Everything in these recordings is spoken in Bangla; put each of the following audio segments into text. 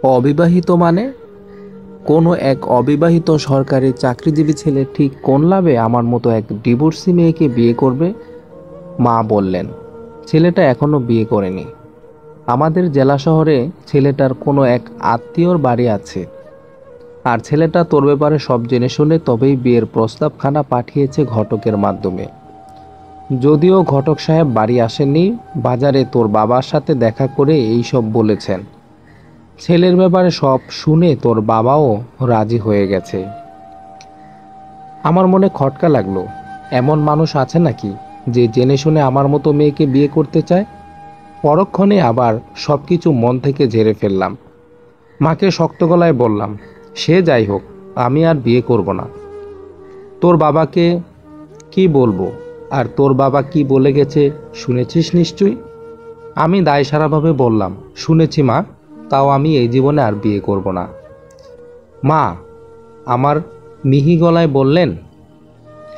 অবিবাহিত মানে? কোনো এক অবিবাহিত সরকারি চাকরিজীবী ছেলে ঠিক কোন লাভে আমার মতো এক ডিভোর্সি মেয়েকে বিয়ে করবে? মা বললেন, ছেলেটা এখনো বিয়ে করেনি। আমাদের জেলা শহরে ছেলেটার কোনো এক আত্মীয়র বাড়ি আছে, আর ছেলেটা তোর ব্যাপারে সব জেনে শুনে তবেই বিয়ের প্রস্তাবখানা পাঠিয়েছে ঘটকের মাধ্যমে। যদিও ঘটক সাহেব বাড়ি আসেননি, বাজারে তোর বাবার সাথে দেখা করে এইসব বলেছেন। ছেলের ব্যাপারে সব শুনে তোর বাবাও রাজি হয়ে গেছে। আমার মনে খটকা লাগলো, এমন মানুষ আছে নাকি যে জেনে শুনে আমার মতো মেয়েকে বিয়ে করতে চায়? পরক্ষণে আবার সব কিছু মন থেকে ঝেড়ে ফেললাম। মাকে শক্ত গলায় বললাম, সে যাই হোক, আমি আর বিয়ে করব না। তোর বাবাকে কি বলবো? আর তোর বাবা কি বলে গেছে শুনেছিস নিশ্চয়ই? আমি দায়সারাভাবে বললাম, শুনেছি মা, তাও আমি এই জীবনে আর বিয়ে করব না। মা আমার মিহি গলায় বললেন,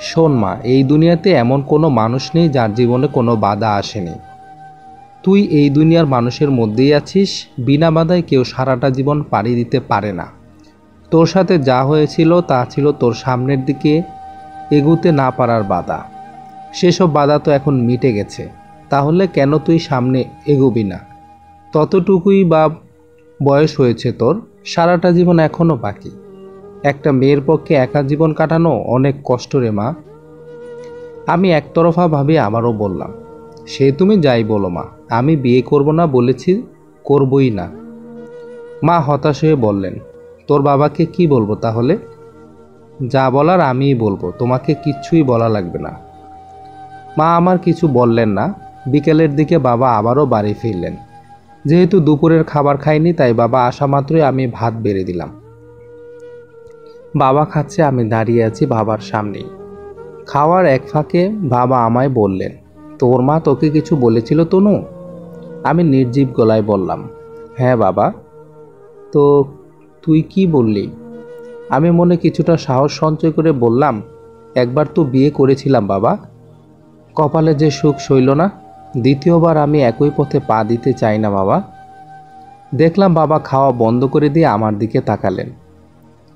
শোন মা, এই দুনিয়াতে এমন কোনো মানুষ নেই যার জীবনে কোনো বাধা আসেনি। তুই এই দুনিয়ার মানুষের মধ্যেই আছিস। বিনা বাধায় কেউ সারাটা জীবন পাড়ি দিতে পারে না। তোর সাথে যা হয়েছিল তা ছিল তোর সামনের দিকে এগুতে না পারার বাধা। সেসব বাধা তো এখন মিটে গেছে। তাহলে কেন তুই সামনে এগোবি না? ততটুকুই বা বয়স হয়েছে তোর, সারাটা জীবন এখনও বাকি। একটা মেয়ের পক্ষে একা জীবন কাটানো অনেক কষ্ট রে মা। আমি একতরফাভাবে আবারও বললাম, সে তুমি যাই বলো মা, আমি বিয়ে করব না বলেছি, করবই না। মা হতাশ হয়ে বললেন, তোর বাবাকে কি বলবো তাহলে? যা বলার আমিই বলবো, তোমাকে কিচ্ছুই বলা লাগবে না। মা আমার কিছু বললেন না। বিকেলের দিকে বাবা আবারও বাড়ি ফিরলেন। যেহেতু দুপুরের খাবার খাইনি, তাই বাবা আসা মাত্রই আমি ভাত বেড়ে দিলাম। বাবা খাচ্ছে, আমি দাঁড়িয়ে আছি বাবার সামনেই। খাওয়ার এক ফাঁকে বাবা আমায় বললেন, তোর মা তোকে কিছু বলেছিল তনু? আমি নির্জীব গলায় বললাম, হ্যাঁ বাবা। তো তুই কি বললি? আমি মনে কিছুটা সাহস সঞ্চয় করে বললাম, একবার তো বিয়ে করেছিলাম বাবা, কপালে যে সুখ সইল না। দ্বিতীয়বার আমি একই পথে পা দিতে চাই না বাবা। দেখলাম বাবা খাওয়া বন্ধ করে দিয়ে আমার দিকে তাকালেন।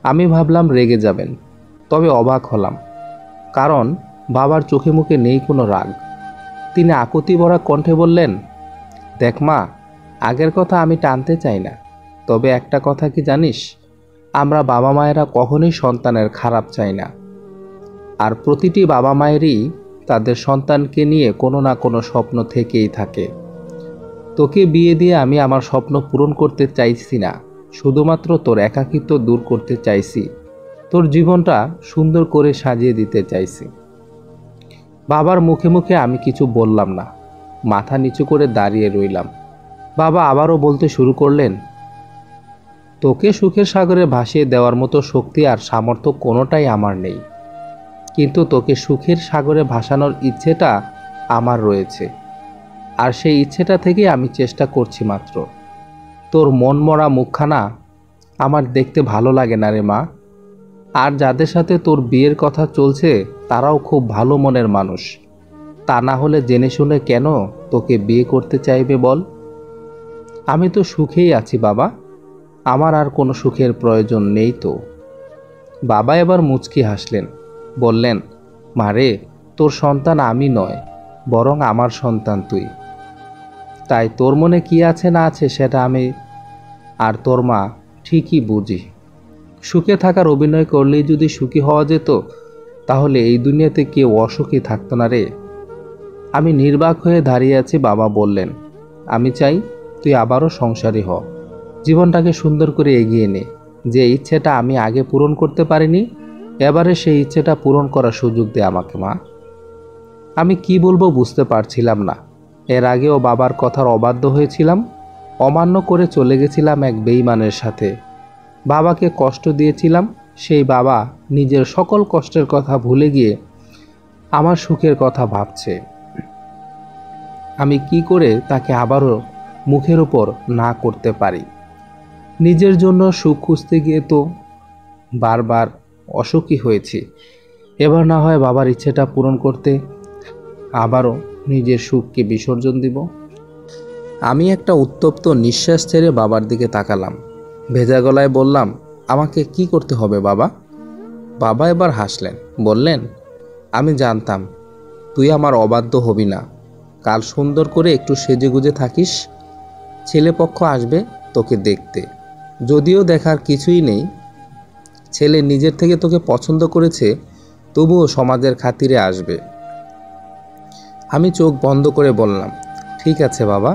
আমি ভাবলাম রেগে যাবেন, তবে অবাক হলাম, কারণ বাবার চোখে মুখে নেই কোনো রাগ। তিনি আকুতি ভরা কণ্ঠে বললেন, দেখ মা, আগের কথা আমি টানতে চাই না, তবে একটা কথা কি জানিস, আমরা বাবা মায়েরা কখনোই সন্তানের খারাপ চাই না। আর প্রতিটি বাবা মায়েরই তাদের সন্তানকে নিয়ে কোনো না কোনো স্বপ্ন থেকেই থাকে। তোকে বিয়ে দিয়ে আমি আমার স্বপ্ন পূরণ করতে চাইছি না, শুধুমাত্র তোর একাকিত্ব দূর করতে চাইছি, তোর জীবনটা সুন্দর করে সাজিয়ে দিতে চাইছি। বাবার মুখে মুখে আমি কিছু বললাম না, মাথা নিচু করে দাঁড়িয়ে রইলাম। বাবা আবারও বলতে শুরু করলেন, তোকে সুখের সাগরে ভাসিয়ে দেওয়ার মতো শক্তি আর সামর্থ্য কোনোটাই আমার নেই, কিন্তু তোকে সুখের সাগরে ভাসানোর ইচ্ছেটা আমার রয়েছে। আর সেই ইচ্ছেটা থেকেই আমি চেষ্টা করছি মাত্র। তোর মনমরা মুখখানা আমার দেখতে ভালো লাগে না রে মা। আর যাদের সাথে তোর বিয়ের কথা চলছে তারাও খুব ভালো মনের মানুষ। তা না হলে জেনে শুনে কেন তোকে বিয়ে করতে চাইবে বল? আমি তো সুখেই আছি বাবা, আমার আর কোনো সুখের প্রয়োজন নেই তো। বাবা এবার মুচকি হাসলেন, বললেন, মারে, তোর সন্তান আমি নয়, বরং আমার সন্তান তুই। তাই তোর মনে কি আছে না আছে সেটা আমি আর তোর মা ঠিকই বুঝি। সুখে থাকার অভিনয় করলেই যদি সুখী হওয়া যেত, তাহলে এই দুনিয়াতে কেউ অসুখী থাকতো না রে। আমি নির্বাক হয়ে দাঁড়িয়ে আছি। বাবা বললেন, আমি চাই তুই আবারও সংসারী হ, জীবনটাকে সুন্দর করে এগিয়ে নে। যে ইচ্ছেটা আমি আগে পূরণ করতে পারিনি, এবারে সেই ইচ্ছেটা পূরণ করার সুযোগ দে আমাকে মা। আমি কি বলবো বুঝতে পারছিলাম না। এর আগেও বাবার কথার অবাধ্য হয়েছিলাম, অমান্য করে চলে গেছিলাম এক বেঈমানের সাথে। বাবাকে কষ্ট দিয়েছিলাম। সেই বাবা নিজের সকল কষ্টের কথা ভুলে গিয়ে আমার সুখের কথা ভাবছে। আমি কি করে তাকে আবারও মুখের উপর না করতে পারি? নিজের জন্য সুখ খুঁজতে গিয়ে তো বারবার অসুখী হয়েছি। এবার না হয় বাবার ইচ্ছেটা পূরণ করতে আবারও নিজের সুখকে বিসর্জন দিব। আমি একটা উত্তপ্ত নিঃশ্বাস ছেড়ে বাবার দিকে তাকালাম। ভেজা গলায় বললাম, আমাকে কি করতে হবে বাবা? বাবা এবার হাসলেন, বললেন, আমি জানতাম তুই আমার অবাধ্য হবি না। কাল সুন্দর করে একটু সেজেগুজে থাকিস, ছেলেপক্ষ আসবে তোকে দেখতে। যদিও দেখার কিছুই নেই, ছেলে নিজের থেকে তোকে পছন্দ করেছে, তবুও সমাজের খাতিরে আসবে। আমি চোখ বন্ধ করে বললাম, ঠিক আছে বাবা।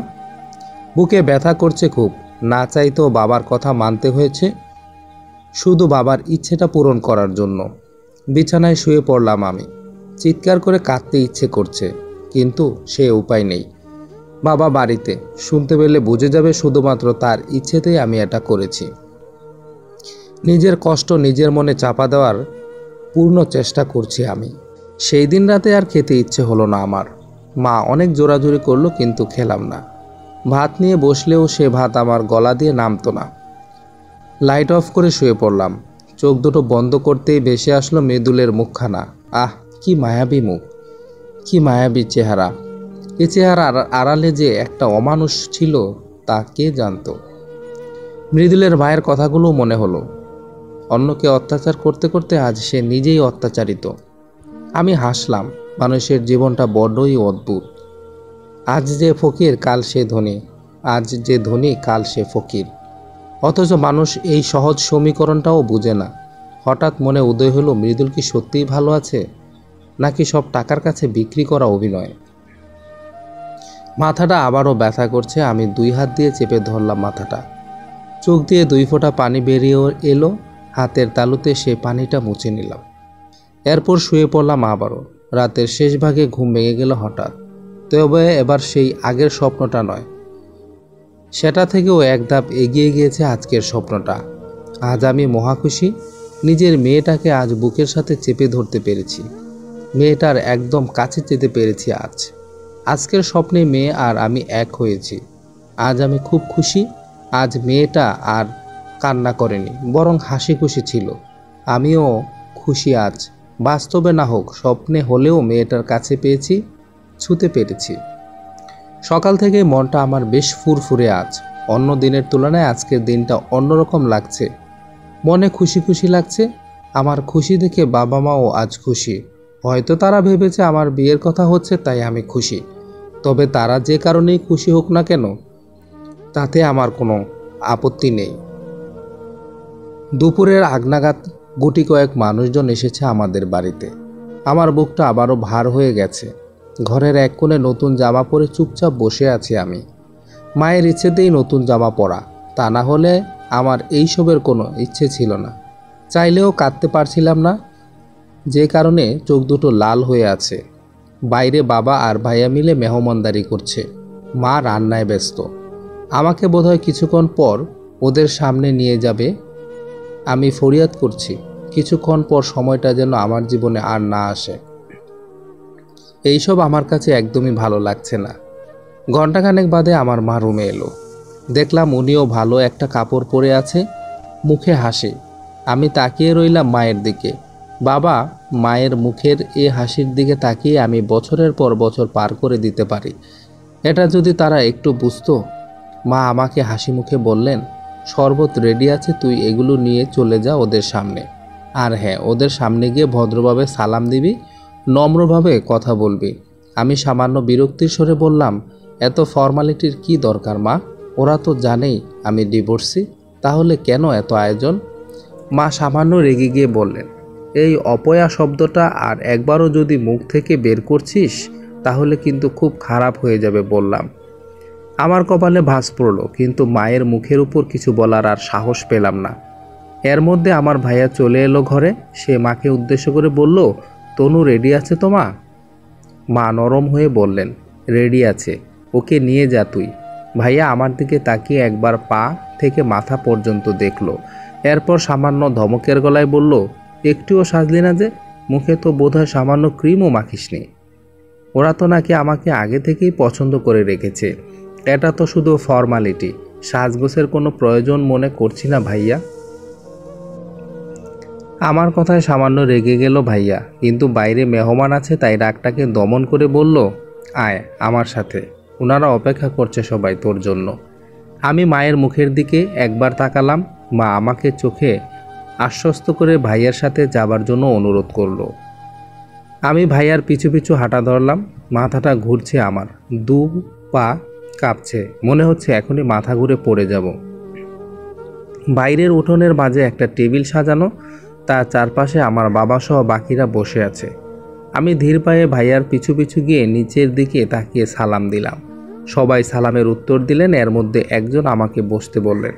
বুকে ব্যথা করছে খুব, না চাইতেও বাবার কথা মানতে হয়েছে, শুধু বাবার ইচ্ছেটা পূরণ করার জন্য। বিছানায় শুয়ে পড়লাম আমি। চিৎকার করে কাঁদতে ইচ্ছে করছে, কিন্তু সে উপায় নেই। বাবা বাড়িতে, শুনতে পেলে বুঝে যাবে শুধুমাত্র তার ইচ্ছেতেই আমি এটা করেছি। নিজের কষ্ট নিজের মনে চাপা দেওয়ার পূর্ণ চেষ্টা করছি আমি। সেই দিন রাতে আর খেতে ইচ্ছে হলো না আমার। মা অনেক জোরাজুরি করলো, কিন্তু খেলাম না। ভাত নিয়ে বসলেও সে ভাত আমার গলা দিয়ে নামতো না। লাইট অফ করে শুয়ে পড়লাম। চোখ দুটো বন্ধ করতেই ভেসে আসলো মৃদুলের মুখখানা। আহ, কি মায়াবী মুখ, কি মায়াবী চেহারা। এ চেহারার আড়ালে যে একটা অমানুষ ছিল তা কে জানত। মৃদুলের মায়ের কথাগুলো মনে হলো। অন্যকে অত্যাচার করতে করতে আজ সে নিজেই অত্যাচারিত। আমি হাসলাম। মানুষের জীবনটা বড্ডই অদ্ভুত। আজ যে ফকির কাল সে ধনী, আজ যে ধনী কাল সে ফকির। অথচ মানুষ এই সহজ সমীকরণটাও বুঝে না। হঠাৎ মনে উদয় হলো, মৃদুল কি সত্যিই ভালো আছে, নাকি সব টাকার কাছে বিক্রি করা অভিনয়। মাথাটা আবারও ব্যথা করছে। আমি 2 হাত দিয়ে চেপে ধরলাম মাথাটা। চোখ দিয়ে 2 ফোঁটা পানি বেরিয়ে এলো। হাতের তালুতে সে পানিটা মুছে নিলাম। এরপর শুয়ে পড়লাম আবারও। রাতের শেষ ভাগে ঘুম ভেঙে গেল হঠাৎ। তবে এবার সেই আগের স্বপ্নটা নয়, সেটা থেকেও এক ধাপ এগিয়ে গিয়েছে আজকের স্বপ্নটা। আজ আমি মহাখুশি। নিজের মেয়েটাকে আজ বুকের সাথে চেপে ধরতে পেরেছি, মেয়েটার একদম কাছে যেতে পেরেছি আজ। আজকের স্বপ্নে মেয়ে আর আমি এক হয়েছি। আজ আমি খুব খুশি। আজ মেয়েটা আর কান্না করেনি, বরং হাসি খুশি ছিল। আমিও খুশি আজ। বাস্তবে না হোক, স্বপ্নে হলেও মেয়েটার কাছে পেয়েছি, ছুতে পেরেছি। সকাল থেকে মনটা আমার বেশ ফুরফুরে আজ। অন্য দিনের তুলনায় আজকের দিনটা অন্যরকম লাগছে। মনে খুশি খুশি লাগছে। আমার খুশি দেখে বাবা মাও আজ খুশি। হয়তো তারা ভেবেছে আমার বিয়ের কথা হচ্ছে তাই আমি খুশি। তবে তারা যে কারণেই খুশি হোক না কেন, তাতে আমার কোনো আপত্তি নেই। দুপুরের আগনাগাত গুটি কয়েক মানুষজন এসেছে আমাদের বাড়িতে। আমার বুকটা আবারও ভার হয়ে গেছে। ঘরের এক কোণে নতুন জামা পরে চুপচাপ বসে আছি আমি। মায়ের ইচ্ছেতেই নতুন জামা পরা, তা না হলে আমার এইসবের কোনো ইচ্ছে ছিল না। চাইলেও কাঁদতে পারছিলাম না, যে কারণে চোখ দুটো লাল হয়ে আছে। বাইরে বাবা আর ভাইয়া মিলে মেহমানদারি করছে। মা রান্নায় ব্যস্ত। আমাকে বোধহয় কিছুক্ষণ পর ওদের সামনে নিয়ে যাবে। আমি ফরিয়াদ করছি, কিছুক্ষণ পর সময়টা যেন আমার জীবনে আর না আসে। এইসব আমার কাছে একদমই ভালো লাগছে না। ঘণ্টাখানেক বাদে আমার মা রুমে এলো। দেখলাম উনিও ভালো একটা কাপড় পরে আছে, মুখে হাসি। আমি তাকিয়ে রইলাম মায়ের দিকে। বাবা মায়ের মুখের এ হাসির দিকে তাকিয়ে আমি বছরের পর বছর পার করে দিতে পারি, এটা যদি তারা একটু বুঝতো। মা আমাকে হাসি মুখে বললেন, শরবত রেডি আছে, তুই এগুলো নিয়ে চলে যা ওদের সামনে। আর হ্যাঁ, ওদের সামনে গিয়ে ভদ্রভাবে সালাম দিবি, নম্রভাবে কথা বলবি। আমি সামান্য বিরক্তির স্বরে বললাম, এত ফর্মালিটির কি দরকার মা? ওরা তো জানেই আমি ডিভোর্সি, তাহলে কেন এত আয়োজন? মা সামান্য রেগে গিয়ে বললেন, এই অপয়া শব্দটা আর একবারও যদি মুখ থেকে বের করছিস তাহলে কিন্তু খুব খারাপ হয়ে যাবে বললাম। আমার কপালে ভাঁজ পড়ল, কিন্তু মায়ের মুখের উপর কিছু বলার আর সাহস পেলাম না। এর মধ্যে আমার ভাইয়া চলে এলো ঘরে। সে মাকে উদ্দেশ্য করে বলল, তনু রেডি আছে তো মা? মা নরম হয়ে বললেন, রেডি আছে, ওকে নিয়ে যা তুই। ভাইয়া আমার দিকে তাকিয়ে একবার পা থেকে মাথা পর্যন্ত দেখলো। এরপর সামান্য ধমকের গলায় বলল, একটুও সাজলি না যে? মুখে তো বোধহয় সামান্য ক্রিমও মাখিসনি। ওরা তো নাকি আমাকে আগে থেকেই পছন্দ করে রেখেছে। এটা তো শুধু ফর্মালিটি, সাজগোজের কোনো প্রয়োজন মনে করছি না ভাইয়া। আমার কথায় সামান্য রেগে গেল ভাইয়া, কিন্তু বাইরে মেহমান আছে তাই রাগটাকে দমন করে বলল, আয় আমার সাথে, ওনারা অপেক্ষা করছে সবাই তোর জন্য। আমি মায়ের মুখের দিকে একবার তাকালাম। মা আমাকে চোখে আশ্বস্ত করে ভাইয়ার সাথে যাবার জন্য অনুরোধ করলো। আমি ভাইয়ার পিছু পিছু হাঁটা ধরলাম। মাথাটা ঘুরছে আমার, দু পা কাঁপছে, মনে হচ্ছে এখনই মাথা ঘুরে পড়ে যাব। বাইরের উঠোনের মাঝে একটা টেবিল সাজানো, তার চারপাশে আমার বাবা সহ বাকিরা বসে আছে। আমি ধীর পায়ে ভাইয়ার পিছু পিছু গিয়ে নিচের দিকে তাকিয়ে সালাম দিলাম। সবাই সালামের উত্তর দিলেন। এর মধ্যে একজন আমাকে বসতে বললেন।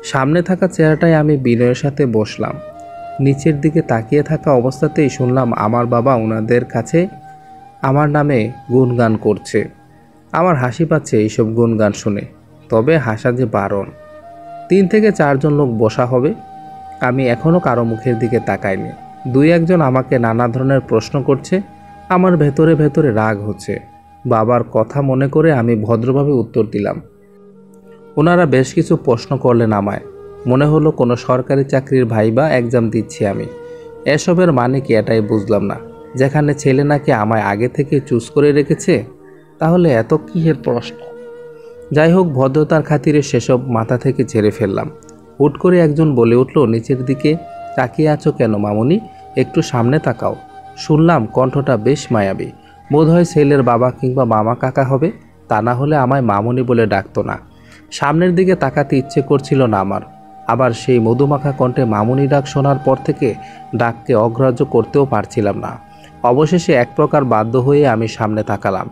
সামনে থাকা চেয়ারটায় আমি বিনয়ের সাথে বসলাম। নিচের দিকে তাকিয়ে থাকা অবস্থাতেই শুনলাম আমার বাবা ওনাদের কাছে আমার নামে গুণগান করছে। আমার হাসি পাচ্ছে এইসব গুণগান শুনে, তবে হাসা যে বারণ। 3 থেকে 4 জন লোক বসা হবে। আমি এখনও কারো মুখের দিকে তাকাইনি। 2-1 জন আমাকে নানা ধরনের প্রশ্ন করছে। আমার ভেতরে ভেতরে রাগ হচ্ছে। বাবার কথা মনে করে আমি ভদ্রভাবে উত্তর দিলাম। ওনারা বেশ কিছু প্রশ্ন করলেন আমায়। মনে হলো কোনো সরকারি চাকরির ভাইবা এক্সাম দিচ্ছি আমি। এসবের মানে কি এটাই বুঝলাম না। যেখানে ছেলে নাকি আমায় আগে থেকে চুজ করে রেখেছে, তাহলে এত কিসের প্রশ্ন? যাই হোক, ভদ্রতার খাতিরে সেসব মাথা থেকে ঝেড়ে ফেললাম। হুট করে একজন বলে উঠল, নিচের দিকে তাকিয়ে আছো কেন মামুনি? একটু সামনে তাকাও। শুনলাম কণ্ঠটা বেশ মায়াবী। বোধহয় ছেলের বাবা কিংবা মামা কাকা হবে, তা না হলে আমায় মামুনি বলে ডাকতো না। সামনের দিকে তাকাতে ইচ্ছে করছিল না আমার। আবার সেই মধুমাখা কণ্ঠে মামুনি ডাক শোনার পর থেকে ডাককে অগ্রাহ্য করতেও পারছিলাম না। অবশেষে এক প্রকার বাধ্য হয়ে আমি সামনে তাকালাম।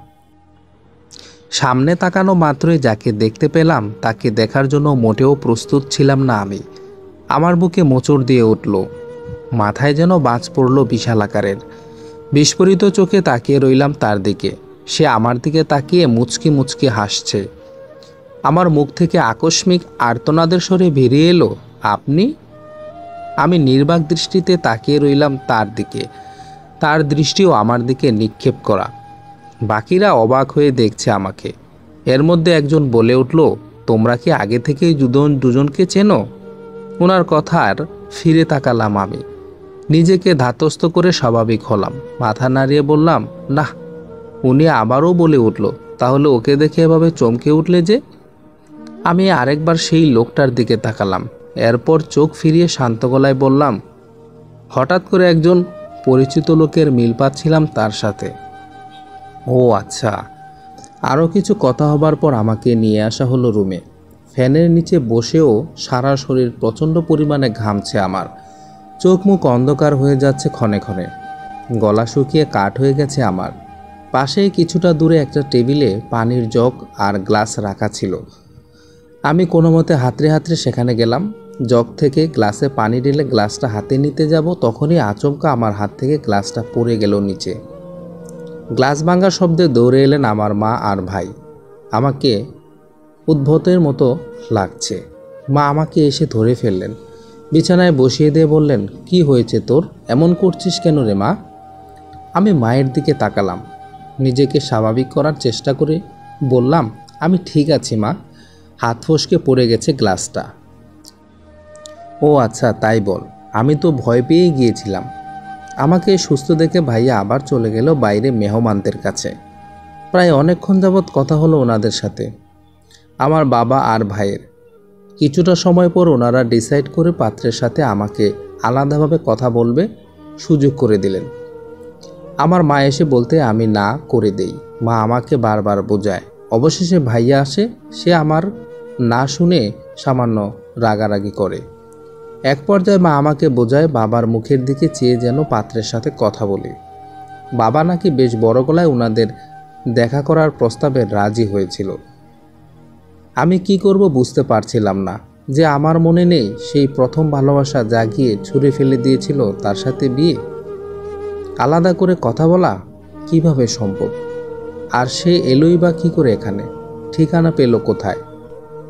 সামনে তাকানো মাত্রই যাকে দেখতে পেলাম তাকে দেখার জন্য মোটেও প্রস্তুত ছিলাম না আমি। আমার বুকে মোচড় দিয়ে উঠল। মাথায় যেন বাজ পড়ল বিশাল আকারের। বিস্ফোরিত চোখে তাকিয়ে রইলাম তার দিকে। সে আমার দিকে তাকিয়ে মুচকি মুচকি হাসছে। আমার মুখ থেকে আকস্মিক আর্তনাদের স্বরে বেরিয়ে এলো, আপনি? আমি নির্বাক দৃষ্টিতে তাকিয়ে রইলাম তার দিকে। তার দৃষ্টিও আমার দিকে নিক্ষেপ করা। বাকিরা অবাক হয়ে দেখছে আমাকে। এর মধ্যে একজন বলে উঠল, তোমরা কি আগে থেকেই দুজনকে চেনো? ওনার কথার ফিরে তাকালাম আমি। নিজেকে ধাতস্থ করে স্বাভাবিক হলাম। মাথা নাড়িয়ে বললাম, না। উনি আবারও বলে উঠল, তাহলে ওকে দেখে এভাবে চমকে উঠলে যে? আমি আরেকবার সেই লোকটার দিকে তাকালাম। এরপর চোখ ফিরিয়ে শান্ত গলায় বললাম, হঠাৎ করে একজন পরিচিত লোকের মিল পাচ্ছিলাম তার সাথে। ও আচ্ছা। আরও কিছু কথা হবার পর আমাকে নিয়ে আসা হলো রুমে। ফ্যানের নিচে বসেও সারা শরীর প্রচণ্ড পরিমাণে ঘামছে আমার। চোখ মুখ অন্ধকার হয়ে যাচ্ছে ক্ষণে ক্ষণে। গলা শুকিয়ে কাঠ হয়ে গেছে আমার। পাশেই কিছুটা দূরে একটা টেবিলে পানির জগ আর গ্লাস রাখা ছিল। আমি কোনো মতে হাতড়ে হাতড়ে সেখানে গেলাম। জগ থেকে গ্লাসে পানি ঢেলে গ্লাসটা হাতে নিতে যাব, তখনই আচমকা আমার হাত থেকে গ্লাসটা পড়ে গেল নিচে। গ্লাস ভাঙার শব্দে দৌড়ে এলেন আমার মা আর ভাই। আমাকে উদ্ভটের মতো লাগছে। মা আমাকে এসে ধরে ফেললেন, বিছানায় বসিয়ে দিয়ে বললেন, কি হয়েছে তোর? এমন করছিস কেন রে মা? আমি মায়ের দিকে তাকালাম। নিজেকে স্বাভাবিক করার চেষ্টা করে বললাম, আমি ঠিক আছি মা। হাত ফসকে পড়ে গেছে গ্লাসটা। ও আচ্ছা, তাই বল। আমি তো ভয় পেয়েই গিয়েছিলাম। আমাকে সুস্থ দেখে ভাইয়া আবার চলে গেল বাইরে মেহমানদের কাছে। প্রায় অনেকক্ষণ যাবৎ কথা হলো ওনাদের সাথে, আমার বাবা আর ভাইয়ের। কিছুটা সময় পর ওনারা ডিসাইড করে পাত্রের সাথে আমাকে আলাদাভাবে কথা বলবে সুযোগ করে দিলেন। আমার মা এসে বলতে আমি না করে দেই। মা আমাকে বারবার বোঝায়। অবশেষে ভাইয়া আসে। সে আমার না শুনে সামান্য রাগারাগি করে। এক পর্যায়ে মা আমাকে বোঝায় বাবার মুখের দিকে চেয়ে যেন পাত্রের সাথে কথা বলি। বাবা নাকি বেশ বড় গলায় ওনাদের দেখা করার প্রস্তাবে রাজি হয়েছিল। আমি কি করব বুঝতে পারছিলাম না। যে আমার মনে নেই সেই প্রথম ভালোবাসা জাগিয়ে ছুঁড়ে ফেলে দিয়েছিল, তার সাথে বিয়ে? আলাদা করে কথা বলা কিভাবে সম্ভব? আর সে এলোই বা কী করে এখানে? ঠিকানা পেল কোথায়?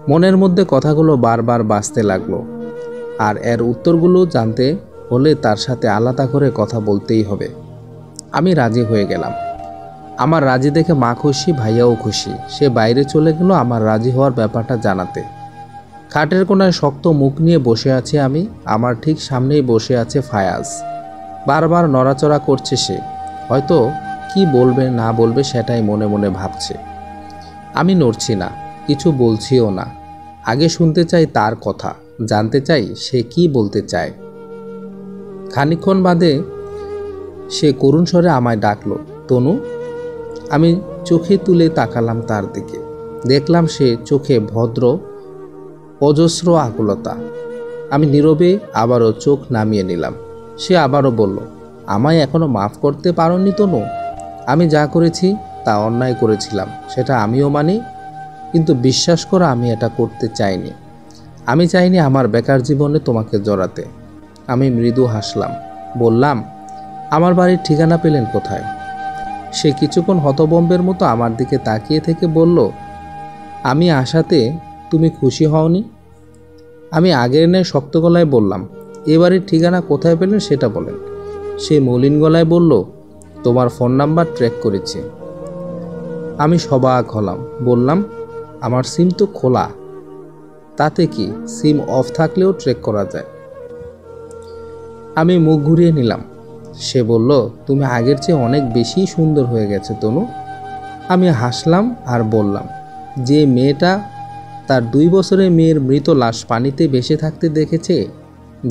মনের মধ্যে কথাগুলো বারবার বাজতে লাগলো। আর এর উত্তরগুলো জানতে হলে তার সাথে আলাদা করে কথা বলতেই হবে। আমি রাজি হয়ে গেলাম। আমার রাজি দেখে মা খুশি, ভাইয়াও খুশি। সে বাইরে চলে গেল আমার রাজি হওয়ার ব্যাপারটা জানাতে। খাটের কোণায় শক্ত মুখ নিয়ে বসে আছি আমি। আমার ঠিক সামনেই বসে আছে ফায়াজ। বারবার নড়াচড়া করছে সে। হয়তো কি বলবে না বলবে সেটাই মনে মনে ভাবছে। আমি নড়ছি না, কিছু বলছিও না। আগে শুনতে চাই তার কথা। জানতে চাই সে কি বলতে চায়। খানিকক্ষণ বাদে সে করুণ স্বরে আমায় ডাকলো, তনু। আমি চোখে তুলে তাকালাম তার দিকে। দেখলাম সে চোখে ভদ্র অজস্র আকুলতা। আমি নীরবে আবারও চোখ নামিয়ে নিলাম। সে আবারও বলল, আমায় এখনো মাফ করতে পারোনি তনু? আমি যা করেছি তা অন্যায় করেছিলাম, সেটা আমিও মানি, কিন্তু বিশ্বাস করো আমি এটা করতে চাইনি। আমি চাইনি আমার বেকার জীবনে তোমাকে জড়াতে। আমি মৃদু হাসলাম, বললাম, আমার বাড়ির ঠিকানা পেলেন কোথায়? সে কিছুক্ষণ হতবম্বের মতো আমার দিকে তাকিয়ে থেকে বলল, আমি আশাতে তুমি খুশি হওনি। আমি আগের ন্যায় শক্ত গলায় বললাম, এ বাড়ির ঠিকানা কোথায় পেলেন সেটা বলেন। সে মলিন গলায় বলল, তোমার ফোন নাম্বার ট্র্যাক করেছি। আমি সবাক হলাম, বললাম, আমার সিম তো খোলা। তাতে কি, সিম অফ থাকলেও ট্র্যাক করা যায়। আমি মুখ ঘুরিয়ে নিলাম। সে বলল, তুমি আগের চেয়ে অনেক বেশি সুন্দর হয়ে গেছে তনু। আমি হাসলাম আর বললাম, যে মেয়েটা তার 2 বছরের মেয়ের মৃত লাশ পানিতে ভেসে থাকতে দেখেছে,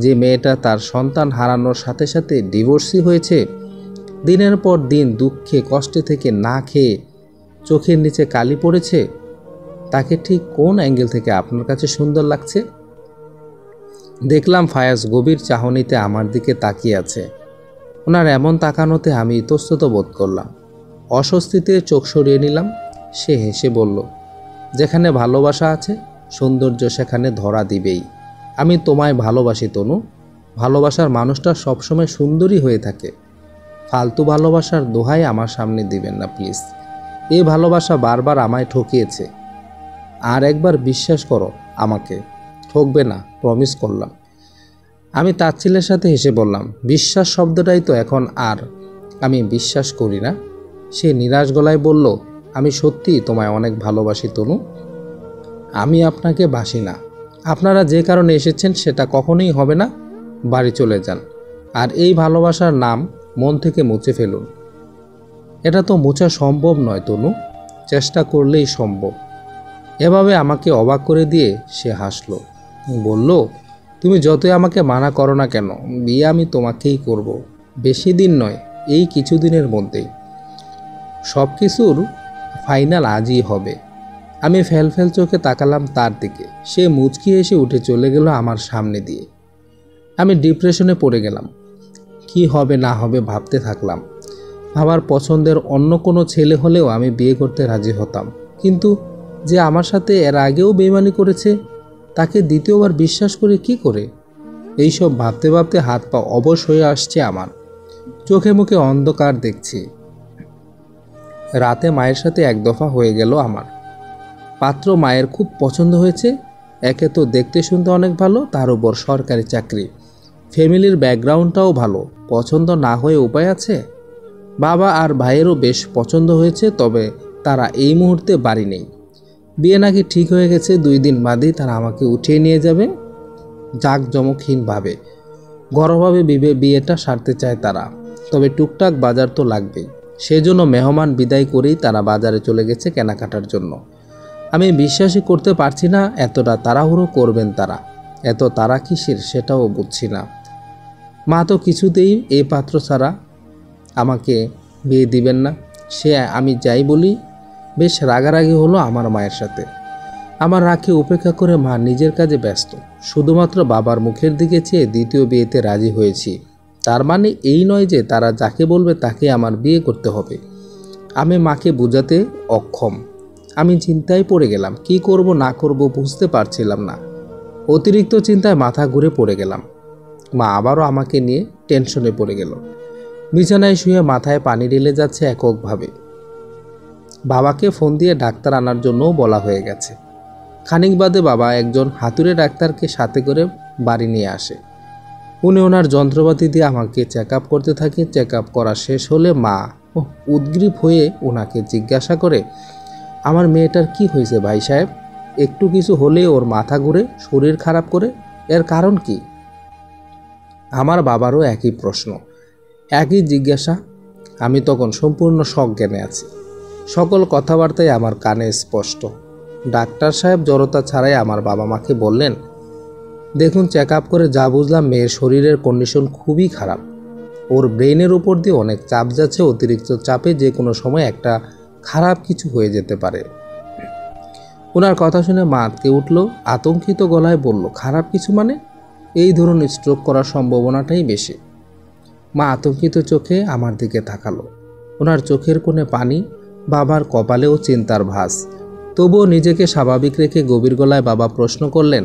যে মেয়েটা তার সন্তান হারানোর সাথে সাথে ডিভোর্সি হয়েছে, দিনের পর দিন দুঃখে কষ্টে থেকে না খেয়ে চোখের নিচে কালি পড়েছে, তাকে ঠিক কোন অ্যাঙ্গেল থেকে আপনার কাছে সুন্দর লাগছে? দেখলাম ফায়াজ গভীর চাহনিতে আমার দিকে তাকিয়ে আছে। ওনার এমন তাকানোতে আমি ইতস্তত বোধ করলাম। অস্বস্তিতে চোখ সরিয়ে নিলাম। সে হেসে বলল, যেখানে ভালোবাসা আছে সৌন্দর্য সেখানে ধরা দিবেই। আমি তোমায় ভালোবাসি তনু। ভালোবাসার মানুষটা সবসময় সুন্দরী হয়ে থাকে। ফালতু ভালোবাসার দোহাই আমার সামনে দিবেন না প্লিজ। এই ভালোবাসা বারবার আমায় ঠকিয়েছে। আর একবার বিশ্বাস করো আমাকে, ঠকবে না, প্রমিস করলাম। আমি তাচ্ছিল্যের সাথে হেসে বললাম, বিশ্বাস শব্দটাই তো এখন আর আমি বিশ্বাস করি না। সে নিরাশ গলায় বলল, আমি সত্যিই তোমায় অনেক ভালোবাসি তনু। আমি আপনাকে বাসি না। আপনারা যে কারণে এসেছেন সেটা কখনোই হবে না। বাড়ি চলে যান, আর এই ভালোবাসার নাম মন থেকে মুছে ফেলুন। এটা তো মোছা সম্ভব নয় তনু, চেষ্টা করলেই সম্ভব। এভাবে আমাকে অবাক করে দিয়ে সে হাসলো, বলল, তুমি যতই আমাকে মানা করো না কেন, বিয়ে আমি তোমাকেই করব। বেশি দিন নয়, এই কিছুদিনের মধ্যেই। সব কিছুর ফাইনাল আজই হবে। আমি ফেল চোখে তাকালাম তার দিকে। সে মুচকি এসে উঠে চলে গেল আমার সামনে দিয়ে। আমি ডিপ্রেশনে পড়ে গেলাম। কি হবে না হবে ভাবতে থাকলাম। আমার পছন্দের অন্য কোনো ছেলে হলেও আমি বিয়ে করতে রাজি হতাম, কিন্তু যে আমার সাথে এর আগেও বেইমানি করেছে তাকে দ্বিতীয়বার বিশ্বাস করে কি করে? এইসব ভাবতে ভাবতে হাত পা অবশ হয়ে আসছে আমার। চোখে মুখে অন্ধকার দেখছি। রাতে মায়ের সাথে এক দফা হয়ে গেল আমার। পাত্র মায়ের খুব পছন্দ হয়েছে। একে তো দেখতে শুনতে অনেক ভালো, তার উপর সরকারি চাকরি। ফ্যামিলির ব্যাকগ্রাউন্ডটাও ভালো। পছন্দ না হয়ে উপায় আছে? বাবা আর ভাইয়েরও বেশ পছন্দ হয়েছে, তবে তারা এই মুহূর্তে বাড়ি নেই। বিয়ে নাকি ঠিক হয়ে গেছে, 2 দিন বাদেই তারা আমাকে উঠিয়ে নিয়ে যাবে জাঁকজমকহীনভাবে। ঘরোয়াভাবে বিয়েটা সারতে চায় তারা, তবে টুকটাক বাজার তো লাগবেই। সেজন্য মেহমান বিদায় করেই তারা বাজারে চলে গেছে কেনাকাটার জন্য। আমি বিশ্বাসই করতে পারছি না এতটা তাড়াহুড়ো করবেন তারা। এত তারা কিসের সেটাও বুঝছি না। মা তো কিছুতেই এই পাত্র ছাড়া আমাকে বিয়ে দিবেন না। সে আমি যাই বলি বেশ রাগারাগি হলো আমার মায়ের সাথে। আমার রাগকে উপেক্ষা করে মা নিজের কাজে ব্যস্ত। শুধুমাত্র বাবার মুখের দিকে চেয়ে দ্বিতীয় বিয়েতে রাজি হয়েছি, তার মানে এই নয় যে তারা যাকে বলবে তাকে আমার বিয়ে করতে হবে। আমি মাকে বোঝাতে অক্ষম। আমি চিন্তায় পড়ে গেলাম। কি করব না করব বুঝতে পারছিলাম না। অতিরিক্ত চিন্তায় মাথা ঘুরে পড়ে গেলাম। মা আবারও আমাকে নিয়ে টেনশনে পড়ে গেল। বিছানায় শুয়ে মাথায় পানি ঢেলে যাচ্ছে এককভাবে। বাবাকে ফোন দিয়ে ডাক্তার আনার জন্যও বলা হয়ে গেছে। খানিক বাদে বাবা একজন হাতুড়ে ডাক্তারকে সাথে করে বাড়ি নিয়ে আসে। উনি ওনার যন্ত্রপাতি দিয়ে আমাকে চেক আপ করতে থাকে। চেক আপ করা শেষ হলে মা উদ্গ্রীব হয়ে ওনাকে জিজ্ঞাসা করে, আমার মেয়েটার কি হয়েছে ভাই সাহেব? একটু কিছু হলেই ওর মাথা ঘুরে, শরীর খারাপ করে, এর কারণ কি? আমার বাবারও একই প্রশ্ন, একই জিজ্ঞাসা। আমি তখন সম্পূর্ণ সজ্ঞানে আছি। সকল কথাবার্তাই আমার কানে স্পষ্ট। ডাক্তার সাহেব জড়তা ছাড়াই আমার বাবা মাকে বললেন, দেখুন, চেক আপ করে যা বুঝলাম মেয়ের শরীরের কন্ডিশন খুবই খারাপ। ওর ব্রেনের উপর দিয়ে অনেক চাপ যাচ্ছে, অতিরিক্ত চাপে যে কোনো সময় একটা খারাপ কিছু হয়ে যেতে পারে। ওনার কথা শুনে মা আঁতকে উঠল, আতঙ্কিত গলায় বলল, খারাপ কিছু মানে? এই ধরুন স্ট্রোক করার সম্ভাবনাটাই বেশি। মা আতঙ্কিত চোখে আমার দিকে তাকালো। ওনার চোখের কোণে পানি, বাবার কপালেও চিন্তার ভাঁজ। তবুও নিজেকে স্বাভাবিক রেখে গভীর গলায় বাবা প্রশ্ন করলেন,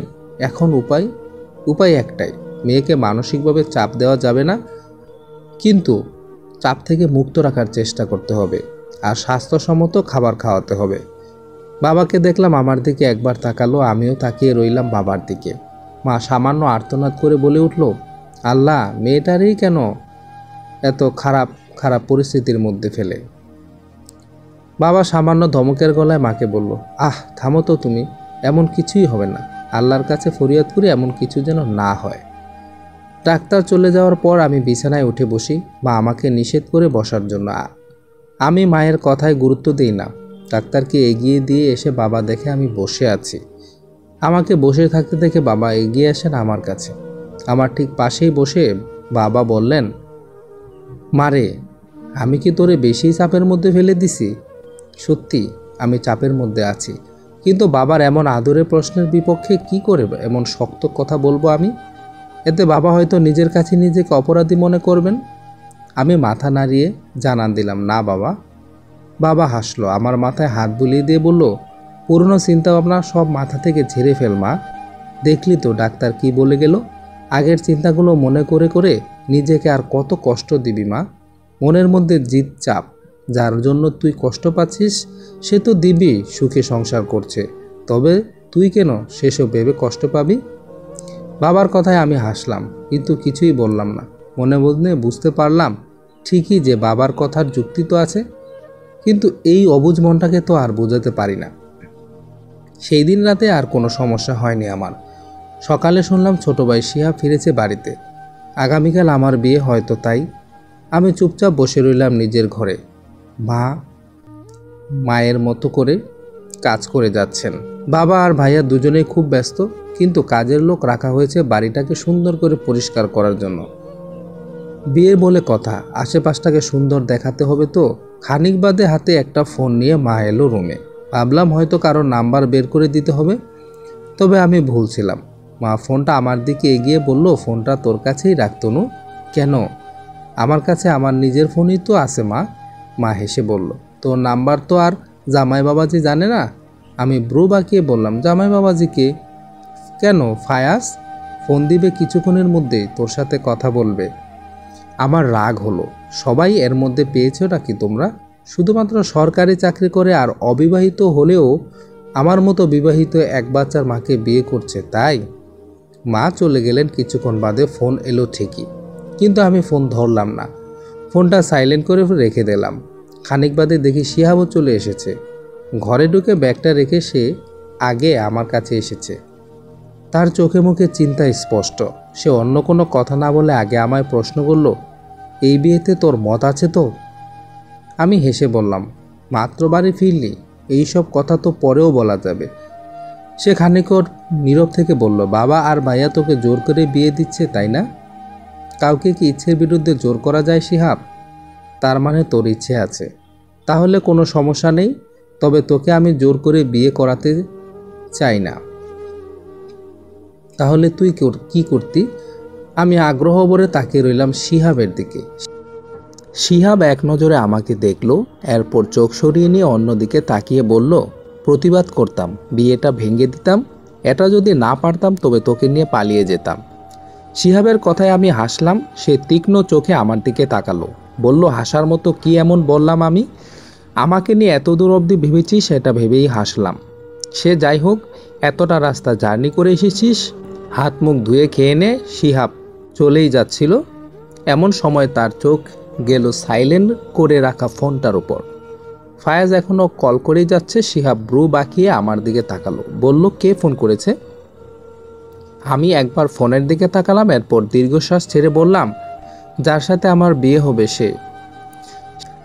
এখন উপায়? উপায় একটাই, মেয়েকে মানসিকভাবে চাপ দেওয়া যাবে না, কিন্তু চাপ থেকে মুক্ত রাখার চেষ্টা করতে হবে, আর স্বাস্থ্যসম্মত খাবার খাওয়াতে হবে। বাবাকে দেখলাম আমার দিকে একবার তাকালো, আমিও তাকিয়ে রইলাম বাবার দিকে। মা সামান্য আর্তনাদ করে বলে উঠল, আল্লাহ, মেয়েটারই কেন এত খারাপ খারাপ পরিস্থিতির মধ্যে ফেলে? বাবা সামান্য ধমকের গলায় মাকে বলল, থামো তো তুমি, এমন কিছুই হবে না, আল্লাহর কাছে ফরিয়াদ করি এমন কিছু যেন না হয়। ডাক্তার চলে যাওয়ার পর আমি বিছানায় উঠে বসি। মা আমাকে নিষেধ করে বসার জন্য। আমি মায়ের কথায় গুরুত্ব দিই না। ডাক্তারকে এগিয়ে দিয়ে এসে বাবা দেখে আমি বসে আছি। আমাকে বসে থাকতে দেখে বাবা এগিয়ে আসেন আমার কাছে। আমার ঠিক পাশেই বসে বাবা বললেন, মারে, আমি কি তোরে বেশি চাপের মধ্যে ফেলে দিছি? সত্যি আমি চাপের মধ্যে আছি, কিন্তু বাবার এমন আদরের প্রশ্নের বিপক্ষে কি করে এমন শক্ত কথা বলবো আমি? এতে বাবা হয়তো নিজের কাছে নিজেকে অপরাধী মনে করবেন। আমি মাথা নাড়িয়ে জানান দিলাম, না বাবা। বাবা হাসলো, আমার মাথায় হাত বুলিয়ে দিয়ে বলল, পুরনো চিন্তাভাবনা সব মাথা থেকে ঝেড়ে ফেল মা। দেখলি তো ডাক্তার কি বলে গেল? আগের চিন্তাগুলো মনে করে করে নিজেকে আর কত কষ্ট দিবি মা? মনের মধ্যে জিত চাপ, যার জন্য তুই কষ্ট পাচ্ছিস সে তো দিবি সুখে সংসার করছে, তবে তুই কেন সেসব ভেবে কষ্ট পাবি? বাবার কথায় আমি হাসলাম, কিন্তু কিছুই বললাম না। মনে মনে বুঝতে পারলাম ঠিকই যে বাবার কথার যুক্তি তো আছে, কিন্তু এই অবুঝ মনটাকে তো আর বোঝাতে পারি না। সেই দিন রাতে আর কোনো সমস্যা হয়নি আমার। সকালে শুনলাম ছোট ভাই শিহাব ফিরেছে বাড়িতে। আগামীকাল আমার বিয়ে, হয়তো তাই। আমি চুপচাপ বসে রইলাম নিজের ঘরে। মা মায়ের মতো করে কাজ করে যাচ্ছেন। বাবা আর ভাইয়া দুজনেই খুব ব্যস্ত, কিন্তু কাজের লোক রাখা হয়েছে বাড়িটাকে সুন্দর করে পরিষ্কার করার জন্য। বিয়ে বলে কথা, আশেপাশটাকে সুন্দর দেখাতে হবে তো। খানিক বাদে হাতে একটা ফোন নিয়ে মা এলো রুমে। ভাবলাম হয়তো কারোর নাম্বার বের করে দিতে হবে, তবে আমি ভুল ছিলাম। মা ফোনটা আমার দিকে এগিয়ে বলল, ফোনটা তোর কাছেই রাখতো নু। কেন? আমার কাছে আমার নিজের ফোনই তো আছে মা। মা হেসে বলল, তোর নাম্বার তো আর জামাই বাবাজি জানে না। আমি ব্রু বাঁকিয়ে বললাম, জামাই বাবাজিকে? কেন ফায়াজ? ফোন দিবে কিছুক্ষণের মধ্যেই, তোর সাথে কথা বলবে। আমার রাগ হলো, সবাই এর মধ্যে পেয়েছো নাকি তোমরা? শুধুমাত্র সরকারি চাকরি করে আর অবিবাহিত হলেও আমার মতো বিবাহিত এক বাচ্চার মাকে বিয়ে করছে, তাই? মা চলে গেলেন। কিছুক্ষণ বাদে ফোন এলো ঠিকই, কিন্তু আমি ফোন ধরলাম না। ফোনটা সাইলেন্ট করে রেখে দিলাম। খানিক বাদে দেখি শিহাবও চলে এসেছে। ঘরে ঢুকে ব্যাগটা রেখে সে আগে আমার কাছে এসেছে। তার চোখে মুখে চিন্তা স্পষ্ট। সে অন্য কোনো কথা না বলে আগে আমায় প্রশ্ন করল, এই বিয়েতে তোর মত আছে তো? আমি হেসে বললাম, মাত্র বাড়ি ফিরলি, এইসব কথা তো পরেও বলা যাবে। সে খানিকর নীরব থেকে বলল, বাবা আর ভাইয়া তোকে জোর করে বিয়ে দিচ্ছে, তাই না? কাউকে কি ইচ্ছের বিরুদ্ধে জোর করা যায় শিহাব? তার মানে তোর ইচ্ছে আছে, তাহলে কোনো সমস্যা নেই। তবে তোকে আমি জোর করে বিয়ে করাতে চাই না। তাহলে তুই কি করতি? আমি আগ্রহ ভরে তাকিয়ে রইলাম শিহাবের দিকে। শিহাব এক নজরে আমাকে দেখল, এরপর চোখ সরিয়ে নিয়ে অন্যদিকে তাকিয়ে বলল, প্রতিবাদ করতাম, বিয়েটা ভেঙে দিতাম। এটা যদি না পারতাম তবে তোকে নিয়ে পালিয়ে যেতাম। শিহাবের কথায় আমি হাসলাম। সে তীক্ষ্ণ চোখে আমার দিকে তাকালো, বলল, হাসার মতো কি এমন বললাম আমি? আমাকে নিয়ে এত দূর অবধি ভেবেছিস, সেটা ভেবেই হাসলাম। সে যাই হোক, এতটা রাস্তা জার্নি করে এসেছিস, হাত মুখ ধুয়ে খেয়ে নে। শিহাব চলেই যাচ্ছিল, এমন সময় তার চোখ গেল সাইলেন্ট করে রাখা ফোনটার উপর। ফায়াজ এখনও কল করেই যাচ্ছে। শিহাব ব্রু বাঁকিয়ে আমার দিকে তাকালো, বলল, কে ফোন করেছে? আমি একবার ফোনের দিকে তাকালাম, এরপর দীর্ঘশ্বাস ছেড়ে বললাম, যার সাথে আমার বিয়ে হবে সে।